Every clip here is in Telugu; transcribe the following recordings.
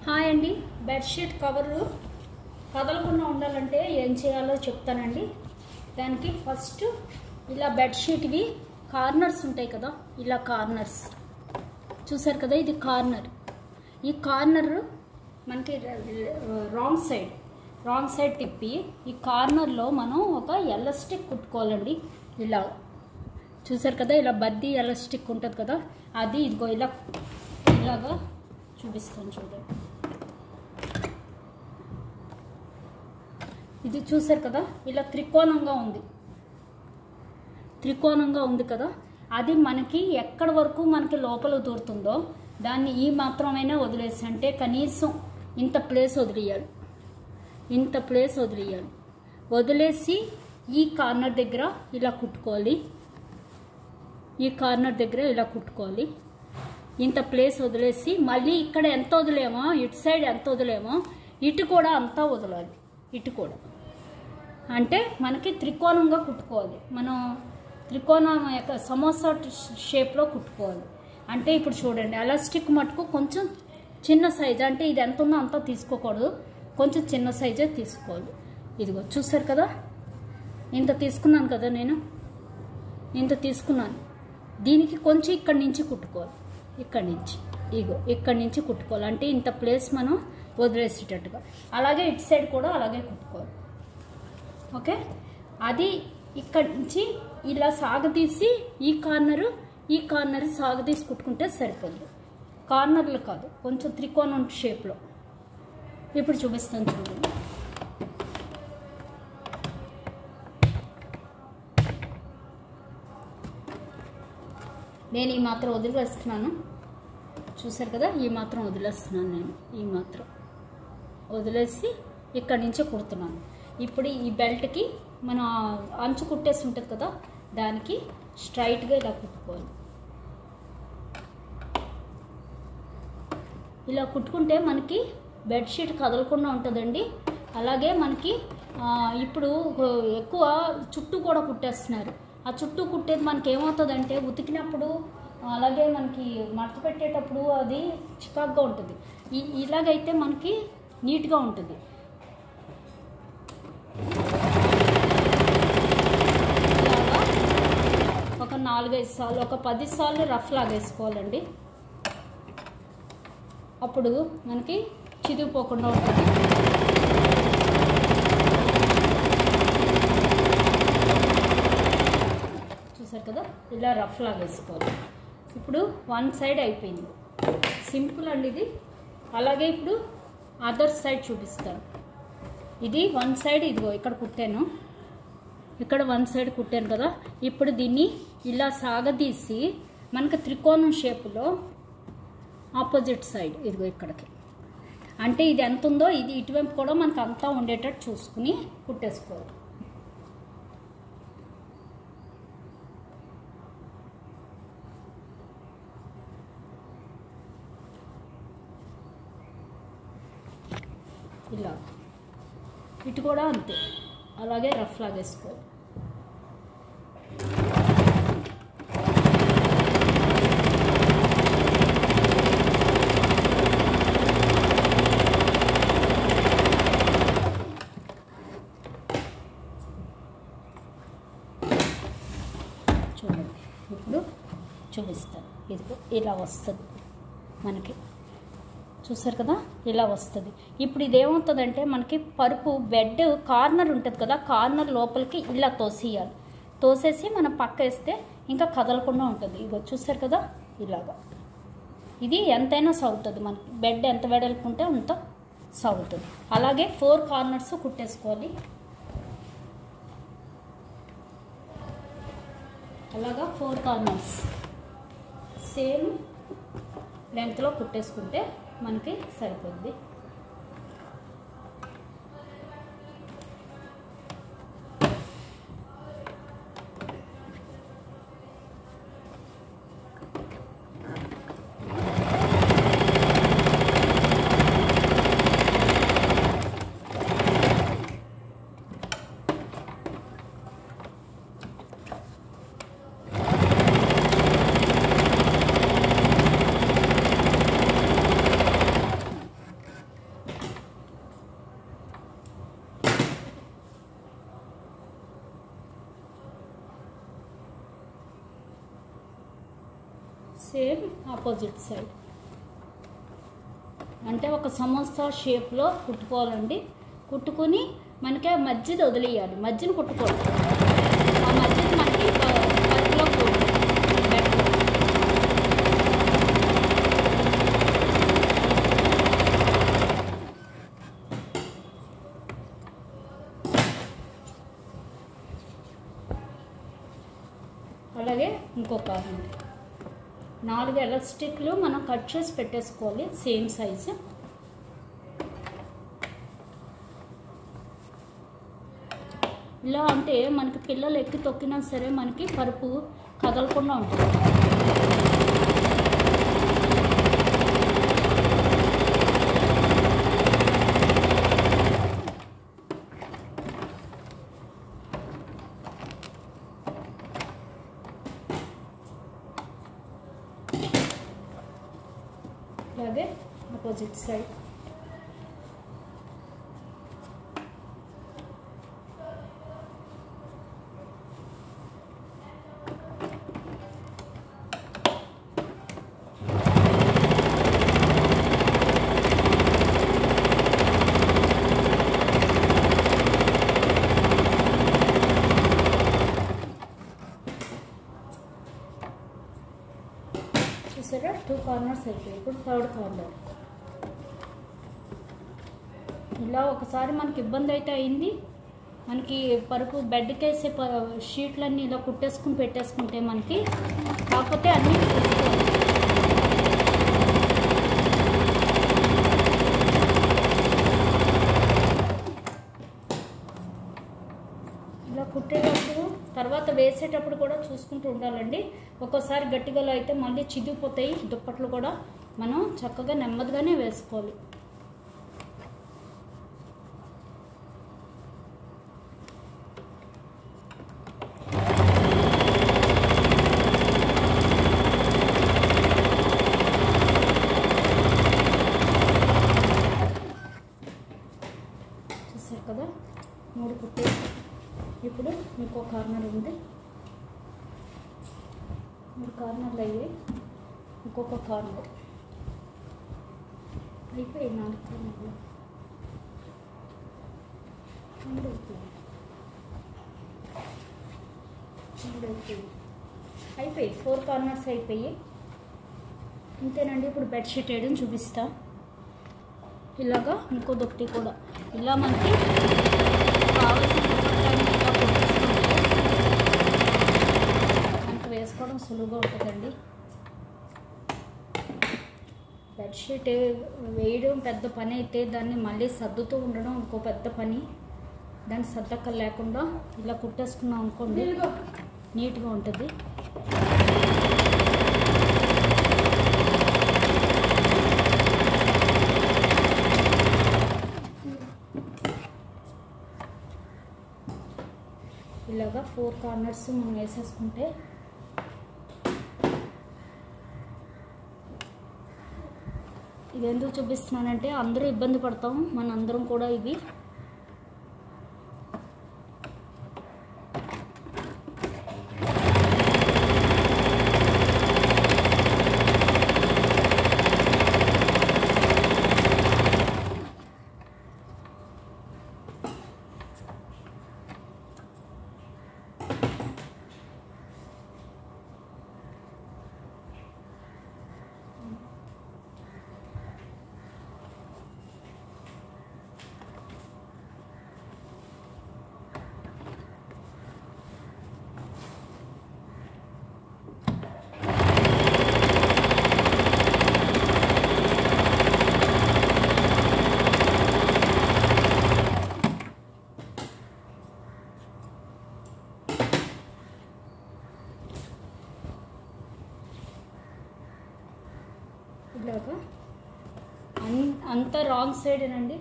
హాయ్ అండి. బెడ్షీట్ కవరు కదలకుండా ఉండాలంటే ఏం చేయాలో చెప్తానండి. దానికి ఫస్ట్ ఇలా బెడ్షీట్వి కార్నర్స్ ఉంటాయి కదా, ఇలా కార్నర్స్ చూసారు కదా, ఇది కార్నర్. ఈ కార్నర్ మనకి రాంగ్ సైడ్ తిప్పి ఈ కార్నర్లో మనం ఒక ఎలాస్టిక్ కుట్టుకోవాలండి. ఇలా చూసారు కదా, ఇలా బద్దీ ఎలాస్టిక్ ఉంటుంది కదా, అది ఇదిగో ఇలాగా చూపిస్తాను చూడండి. ఇది చూసారు కదా, ఇలా త్రికోణంగా ఉంది కదా, అది మనకి ఎక్కడి వరకు మనకి లోపల దూరుతుందో దాన్ని ఈ మాత్రమైనా వదిలేసి, అంటే కనీసం ఇంత ప్లేస్ వదిలేసి ఈ కార్నర్ దగ్గర ఇలా కుట్టుకోవాలి. ఇంత ప్లేస్ వదిలేసి మళ్ళీ ఇక్కడ ఎంత వదిలేమో, ఇటు సైడ్ ఎంత వదిలేమో ఇటు కూడా అంతా వదలాలి. ఇటు కూడా అంటే మనకి త్రికోణంగా కుట్టుకోవాలి. మనం త్రికోణం యొక్క సమోసా షేప్లో కుట్టుకోవాలి. అంటే ఇప్పుడు చూడండి, ఎలాస్టిక్ మటుకు కొంచెం చిన్న సైజు, అంటే ఇది ఎంత ఉందో అంతా తీసుకోకూడదు, కొంచెం చిన్న సైజే తీసుకోవాలి. ఇదిగో చూసారు కదా, ఇంత తీసుకున్నాను కదా, నేను ఇంత తీసుకున్నాను. దీనికి కొంచెం ఇక్కడి నుంచి కుట్టుకోవాలి, ఇక్కడి నుంచి కుట్టుకోవాలి. అంటే ఇంత ప్లేస్ మనం వదిలేసేటట్టుగా. అలాగే ఇటు సైడ్ కూడా అలాగే కుట్టుకోవాలి. ఓకే, అది ఇక్కడి నుంచి ఇలా సాగదీసి ఈ కార్నర్ సాగదీసి కుట్టుకుంటే సరిపోద్ది. కార్నర్లు కాదు, కొంచెం త్రికోణం షేప్లో. ఇప్పుడు చూపిస్తాను చూడండి. నేను ఈ మాత్రం వదిలేస్తున్నాను, చూసారు కదా, ఈ మాత్రం వదిలేస్తున్నాను. నేను ఈ మాత్రం వదిలేసి ఇక్కడి నుంచే కుడుతున్నాను. ఇప్పుడు ఈ బెల్ట్కి మన అంచు కుట్టేసి ఉంటుంది కదా, దానికి స్ట్రైట్గా ఇలా కుట్టుకోవాలి. ఇలా కుట్టుకుంటే మనకి బెడ్షీట్ కదలకుండా ఉంటుందండి. అలాగే మనకి ఇప్పుడు ఎక్కువ చుట్టూ కూడా కుట్టేస్తున్నారు. ఆ చుట్టూ కుట్టేది మనకి ఏమవుతుందంటే ఉతికినప్పుడు, అలాగే మనకి మడత పెట్టేటప్పుడు అది చికాగ్గా ఉంటుంది. ఇలాగైతే మనకి నీట్గా ఉంటుంది. ఇలాగా ఒక 4-5 సార్లు, ఒక 10 సార్లు రఫ్ లాగేసుకోవాలండి. అప్పుడు మనకి చిదిగిపోకుండా ఉంటుంది. చూసారు కదా, ఇలా రఫ్ లాగేసుకోవాలి. ఇప్పుడు వన్ సైడ్ అయిపోయింది, సింపుల్ అండి ఇది. అలాగే ఇప్పుడు అదర్ సైడ్ చూపిస్తాను. ఇది వన్ సైడ్, ఇదిగో ఇక్కడ కుట్టాను, ఇక్కడ వన్ సైడ్ కుట్టాను కదా. ఇప్పుడు దీన్ని ఇలా సాగదీసి మనకు త్రికోణం షేపులో ఆపోజిట్ సైడ్, ఇదిగో ఇక్కడికి, అంటే ఇది ఎంత ఉందో ఇది ఇటువైపు కూడా మనకు అంతా ఉండేటట్టు చూసుకుని కుట్టేసుకోవాలి. ఇలా ఇటు కూడా అంతే, అలాగే రఫ్ లాగేసుకోవాలి. చూడండి, ఇప్పుడు చూపిస్తాను. ఇదిగో ఇలా వస్తుంది మనకి, చూసారు కదా, ఇలా వస్తుంది. ఇప్పుడు ఇదేమవుతుందంటే మనకి పరుపు బెడ్ కార్నర్ ఉంటుంది కదా, కార్నర్ లోపలికి ఇలా తోసేసి మనం పక్క వేస్తే ఇంకా కదలకుండా ఉంటుంది. ఇగో చూసారు కదా, ఇలాగా ఇది ఎంతైనా సాగుతుంది. మనకి బెడ్ ఎంత వెడల్పుంటే అంత సాగుతుంది. అలాగే 4 కార్నర్స్ కుట్టేసుకోవాలి. అలాగా 4 కార్నర్స్ సేమ్ లెంగ్త్లో కుట్టేసుకుంటే మనకి సరిపోద్ది. Same opposite side. అంటే ఒక సమోసా షేప్లో కుట్టుకోవాలండి. కుట్టుకొని మనకి ఆ మధ్యది వదిలేయాలి, మధ్యని కుట్టుకోవాలి. ఆ మధ్యది మనకి పరుపులో అలాగే ఇంకో కార్నర్ 4 ఎలాస్టిక్లు మనం కట్ చేసి పెట్టేసుకోవాలి సేమ్ సైజు. ఇలా అంటే మనకి పిల్లలు ఎక్కి తొక్కినా సరే మనకి పరుపు కదలకుండా ఉంటుంది. అలాగే ఆపోజిట్ సైడ్. చూసారా 2 కార్నర్స్ అయిపోయాయి. ఇప్పుడు 3rd కార్నర్. ఇలా ఒకసారి మనకి ఇబ్బంది అయితే అయింది. మనకి పరుపు బెడ్కి వేసే షీట్లన్నీ ఇలా కుట్టేసుకుని పెట్టేసుకుంటే మనకి కాకపోతే అన్నీ ఇలా కుట్టేటప్పుడు తర్వాత వేసేటప్పుడు కూడా చూసుకుంటూ ఉండాలండి. ఒక్కోసారి గట్టిగా అయితే మళ్ళీ చిదిగిపోతాయి దుప్పట్లు కూడా. మనం చక్కగా నెమ్మదిగానే వేసుకోవాలి. చూసారు కదా 3 కుట్టే. ఇప్పుడు ఇంకో కార్నర్ ఉంది. 3 కార్నర్లు అయ్యాయి. ఇంకొక కార్నర్ అయిపోయి 4 కార్నర్లు అయిపోయి 4 కార్నర్స్ అయిపోయి. అంతేనండి. ఇప్పుడు బెడ్షీట్ వేయడం చూపిస్తా. ఇలాగా ఇంకో దొక్కటి కూడా ఇలా మనకి కావాల్సిన మనకు వేసుకోవడం సులువుగా ఉంటుందండి. బెడ్షీట్ వేయడం పెద్ద పని అయితే దాన్ని మళ్ళీ సర్దుతూ ఉండడం ఇంకో పెద్ద పని. దాన్ని సర్దక్కర లేకుండా ఇలా కుట్టేసుకున్నాం అనుకోండి నీట్గా ఉంటుంది. ఇలాగా 4 కార్నర్స్ మనం వేసేసుకుంటే ఇది ఎందుకు చూపిస్తున్నానంటే అందరూ ఇబ్బంది పడతాం, మనందరం కూడా ఇవి ఇలాగా అంతా రాంగ్ సైడేనండి.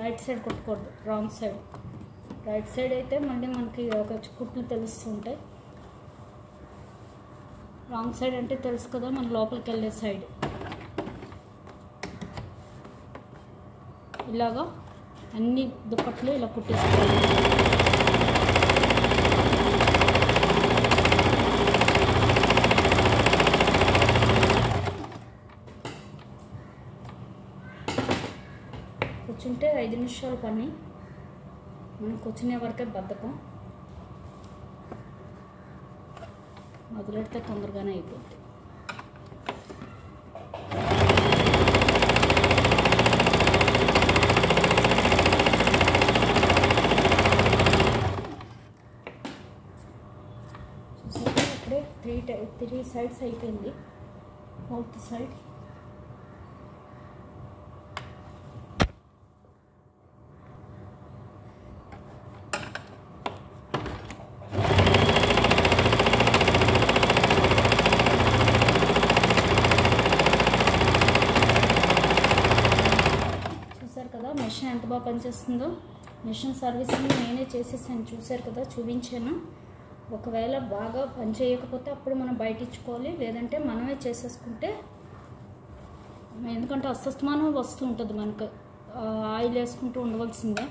రైట్ సైడ్ కొట్టుకోవద్దు, రాంగ్ సైడ్. రైట్ సైడ్ అయితే మళ్ళీ మనకి ఒక కుట్లు తెలుస్తుంటాయి. రాంగ్ సైడ్ అంటే తెలుసు కదా, మన లోపలికి వెళ్ళే సైడ్. ఇలాగా అన్ని దుప్పట్లు ఇలా కుట్టేసుకోవాలి. కూర్చుంటే 5 నిమిషాల పని, మనం కూర్చునే వరకే బద్ధకం, మొదలెడితే తొందరగానే అయిపోద్ది. చూసారా అప్పుడే 3 సైడ్స్ అయిపోయింది. ఫోర్త్ సైడ్ కదా మెషిన్ ఎంత బాగా పనిచేస్తుందో. మెషిన్ సర్వీసింగ్ నేనే చేసేసాను, చూసారు కదా, చూపించాను. ఒకవేళ బాగా పని చేయకపోతే అప్పుడు మనం బయట ఇచ్చుకోవాలి, లేదంటే మనమే చేసేసుకుంటే, ఎందుకంటే అస్తమానం వస్తూ ఉంటుంది మనకు. ఆయిల్ వేసుకుంటూ ఉండవలసిందే.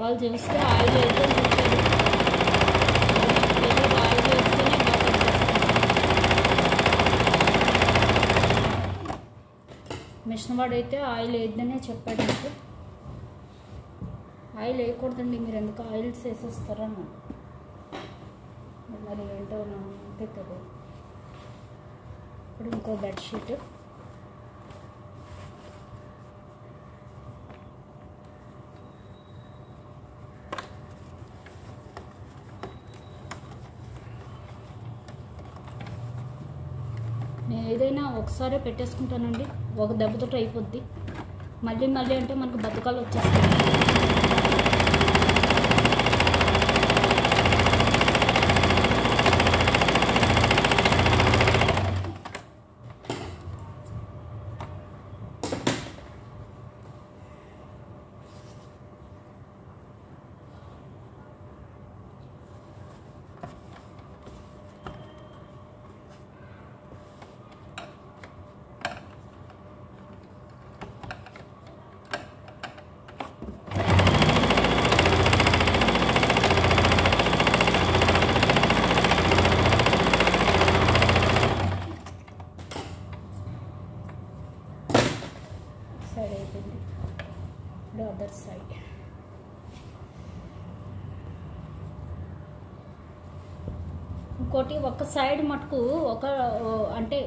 వాళ్ళు చేస్తే ఆయిల్ అయితే ఆయిల్ వేస్తేనే బాగా మిషన్ వాడైతే ఆయిల్ వేయద్దనే చెప్పాడు నాకు. ఆయిల్ వేయకూడదండి, మీరు ఎందుకు ఆయిల్స్ వేసేస్తారా నాకు, మరి ఏంటో నాకే తెలియదు. ఇప్పుడు ఇంకో బెడ్షీట్, నేను ఏదైనా ఒకసారి పెట్టేసుకుంటానండి, ఒక దెబ్బతో అయిపోద్ది. మళ్ళీ మళ్ళీ అంటే మనకు బతకాలు వచ్చేస్తాయి. సైడ్ అయిపోయింది. ఇప్పుడు అదర్ సైడ్. ఇంకోటి ఒక సైడ్ మటుకు అంటే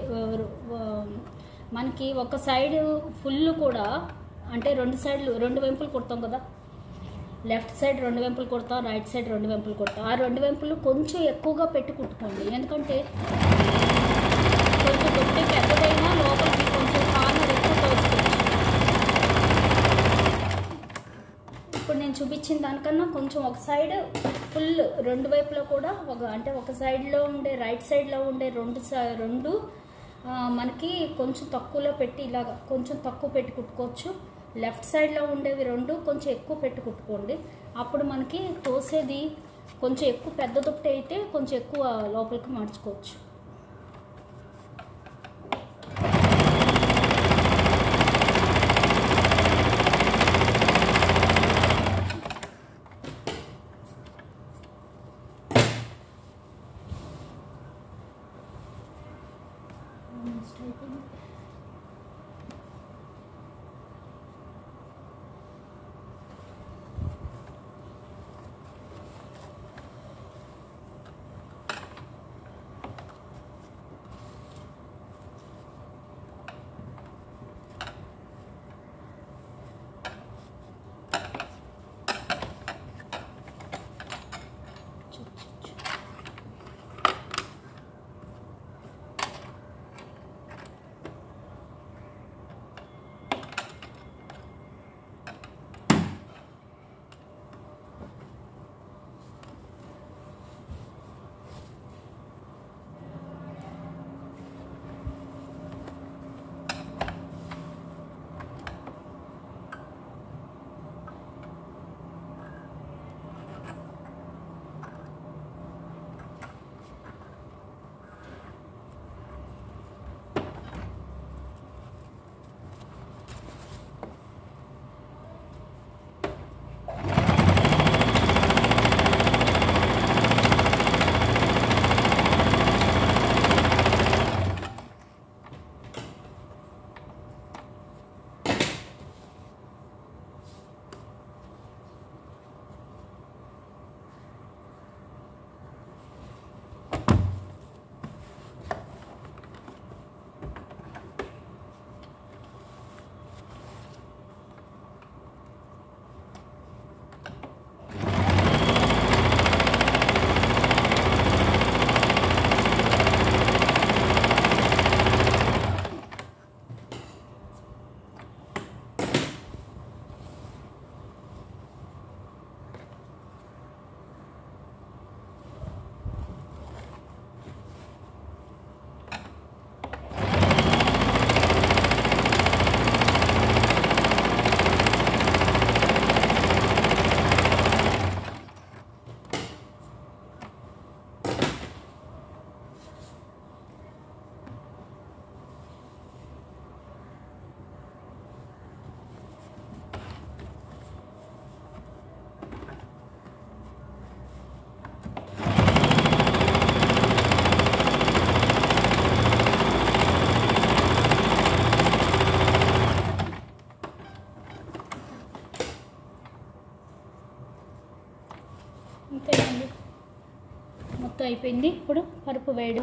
మనకి ఒక సైడ్ ఫుల్ కూడా, అంటే 2 సైడ్లు 2 వెంపులు కుడతాం కదా, లెఫ్ట్ సైడ్ 2 వెంపులు కుడతాం, రైట్ సైడ్ 2 వెంపులు కుడతాం. ఆ 2 వెంపులు కొంచెం ఎక్కువగా పెట్టి కుట్టుకోండి, ఎందుకంటే కొంచెం కొట్టి పెద్దదైనా లోపలికి కొంచెం కార్నర్ ఎక్కువ తోసుకోవచ్చు. ఇప్పుడు నేను చూపించిన దానికన్నా కొంచెం ఒక సైడ్ ఫుల్ 2 వైపులో కూడా అంటే ఒక సైడ్లో ఉండే రైట్ సైడ్లో ఉండే రెండు మనకి కొంచెం తక్కువలో పెట్టి ఇలాగ కొంచెం తక్కువ పెట్టి కుట్టుకోవచ్చు. లెఫ్ట్ సైడ్లో ఉండేవి 2 కొంచెం ఎక్కువ పెట్టి కుట్టుకోండి. అప్పుడు మనకి తోసేది కొంచెం ఎక్కువ పెద్ద దుప్పటి అయితే కొంచెం ఎక్కువ లోపలికి మార్చుకోవచ్చు. అంతేనండి, మొత్తం అయిపోయింది. ఇప్పుడు పరుపు వేడి.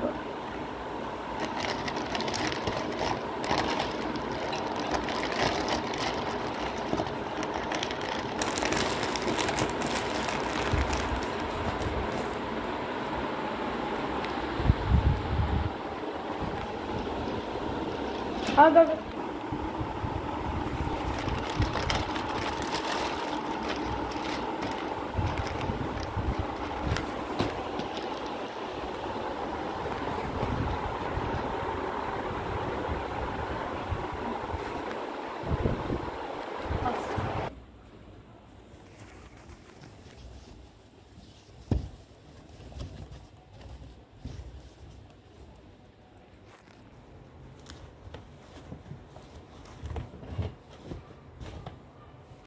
ఆగు.